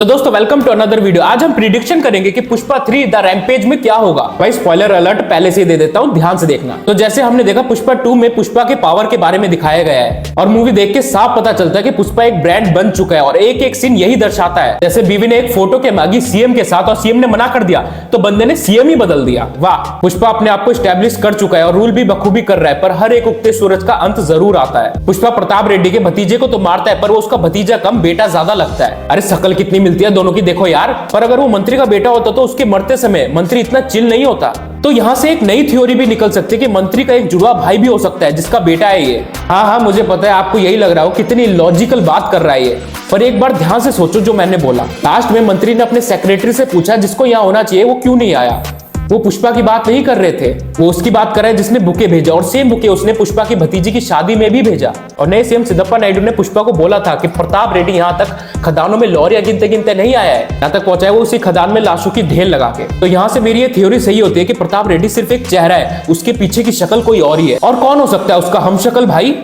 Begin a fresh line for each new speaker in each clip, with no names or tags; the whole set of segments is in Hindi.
तो दोस्तों वेलकम टू अनदर वीडियो। आज हम प्रिडिक्शन करेंगे कि पुष्पा 3 द रैम्पेज में क्या होगा। भाई स्पॉइलर अलर्ट पहले से ही दे देता हूं, ध्यान से देखना। तो जैसे हमने देखा पुष्पा 2 में पुष्पा के पावर के बारे में दिखाया गया है और मूवी देख के साफ पता चलता है कि पुष्पा एक ब्रांड बन चुका है और एक एक सीन यही दर्शाता है। जैसे बीवी ने एक फोटो के मांगी सीएम के साथ और सीएम ने मना कर दिया तो बंदे ने सीएम ही बदल दिया। वाह, पुष्पा अपने आप को स्टैब्लिश कर चुका है और रूल भी बखूबी कर रहा है। पर हर एक उगते सूरज का अंत जरूर आता है। पुष्पा प्रताप रेड्डी के भतीजे को तो मारता है पर वो उसका भतीजा कम बेटा ज्यादा लगता है। अरे शक्ल कितनी मिलती है दोनों की देखो यार। पर अगर वो मंत्री का बेटा होता तो उसके मरते समय मंत्री इतना चिल नहीं होता। तो यहाँ से एक नई थ्योरी भी निकल सकती है कि मंत्री का एक जुड़वा भाई भी हो सकता है जिसका बेटा है ये। हाँ, मुझे पता है आपको यही लग रहा हो कितनी लॉजिकल बात कर रहा है ये, पर एक बार ध्यान से सोचो जो मैंने बोला। लास्ट में मंत्री ने अपने सेक्रेटरी से पूछा जिसको यहाँ होना चाहिए वो क्यों नहीं आया। वो पुष्पा की बात नहीं कर रहे थे, वो उसकी बात कर रहे हैं जिसने बुके भेजा और सेम बुके उसने पुष्पा की भतीजी की शादी में भी भेजा। और नए सीएम सिद्धप्पा नायडू ने पुष्पा को बोला था कि प्रताप रेड्डी यहाँ तक खदानों में लॉरियां गिनते गिनते नहीं आया है, यहाँ तक पहुंचा है वो उसी खदान में लाशों की ढेर लगा के। तो यहाँ से मेरी ये थ्योरी सही होती है कि प्रताप रेड्डी सिर्फ एक चेहरा है, उसके पीछे की शक्ल कोई और ही है। और कौन हो सकता है उसका हमशक्ल भाई?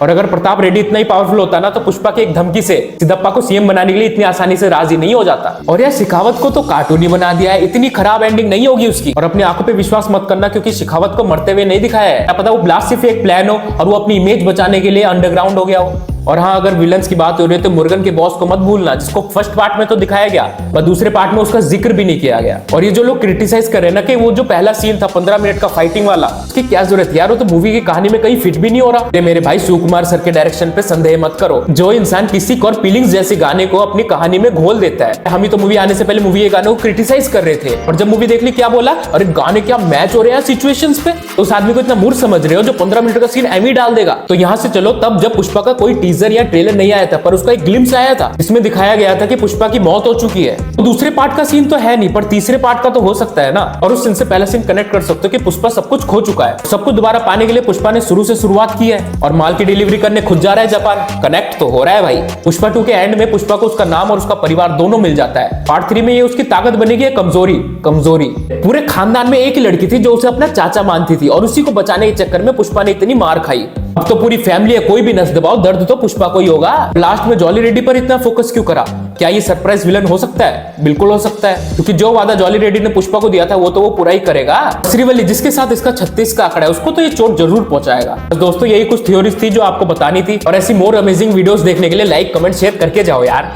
और अगर प्रताप रेड्डी इतना ही पावरफुल होता ना तो पुष्पा की एक धमकी से सिद्धप्पा को सीएम बनाने के लिए इतनी आसानी से राजी नहीं हो जाता। और यार शेखावत को तो कार्टूनी बना दिया है, इतनी खराब एंडिंग नहीं होगी उसकी। और अपनी आंखों पे विश्वास मत करना क्योंकि शेखावत को मरते हुए नहीं दिखाया है। क्या पता वो ब्लास्ट सिर्फ एक प्लान हो और वो अपनी इमेज बचाने के लिए अंडरग्राउंड हो गया हो। और हाँ, अगर विलन्स की बात हो रही है तो मुर्गन के बॉस को मत भूलना जिसको फर्स्ट पार्ट में तो दिखाया गया पर दूसरे पार्ट में उसका जिक्र भी नहीं किया गया। और ये जो लोग क्रिटिसाइज कर रहे हैं ना कि वो जो पहला सीन था 15 मिनट का फाइटिंग वाला, उसकी क्या जरूरत यार, वो तो मूवी की कहानी में कहीं फिट भी नहीं हो रहा। मेरे भाई सुकुमार सर के डायरेक्शन पे संदेह मत करो। जो इंसान किसी और फीलिंग्स जैसे गाने को अपनी कहानी में घोल देता है। हम ही तो मूवी आने से पहले मूवी के गाने को क्रिटिसाइज कर रहे थे और जब मूवी देख ली क्या बोला, अरे गाने क्या मैच हो रहे हैं सिचुएशंस पे। तो उस आदमी को इतना मूर्ख समझ रहे हो जो 15 मिनट का सीन एम ही डाल देगा। तो यहाँ से चलो तब जब पुष्पा का कोई टीजर या ट्रेलर नहीं आया था पर उसका एक ग्लिम्स आया था इसमें दिखाया गया था कि पुष्पा की मौत हो चुकी है। तो दूसरे पार्ट का सीन तो है नहीं पर तीसरे पार्ट का तो हो सकता है ना। और उस सीन से पहला सीन कनेक्ट कर सकते हो कि पुष्पा सब कुछ खो चुका है, सब कुछ दोबारा पाने के लिए पुष्पा ने शुरू से शुरुआत की है और माल की डिलीवरी करने खुद जा रहा है जापान। कनेक्ट तो हो रहा है भाई। पुष्पा 2 के एंड में पुष्पा को उसका नाम और उसका परिवार दोनों मिल जाता है। पार्ट 3 में ये उसकी ताकत बनेगी कमजोरी। पूरे खानदान में एक ही लड़की थी जो उसे अपना चाचा मानती थी और उसी को बचाने के चक्कर में पुष्पा ने इतनी मार खाई। अब तो पूरी फैमिली है, कोई भी नस दबाओ दर्द तो पुष्पा को ही होगा। लास्ट में जॉली रेड्डी पर इतना फोकस क्यों करा? क्या ये सरप्राइज विलन हो सकता है? बिल्कुल हो सकता है क्योंकि जो वादा जॉली रेड्डी ने पुष्पा को दिया था वो तो वो पूरा ही करेगा। श्रीवल्ली जिसके साथ इसका 36 का आंकड़ा है उसको तो ये चोट जरूर पहुंचाएगा। तो दोस्तों यही कुछ थ्योरीज थी जो आपको बतानी थी और ऐसी मोर अमेजिंग वीडियोस देखने के लिए लाइक कमेंट शेयर करके जाओ यार।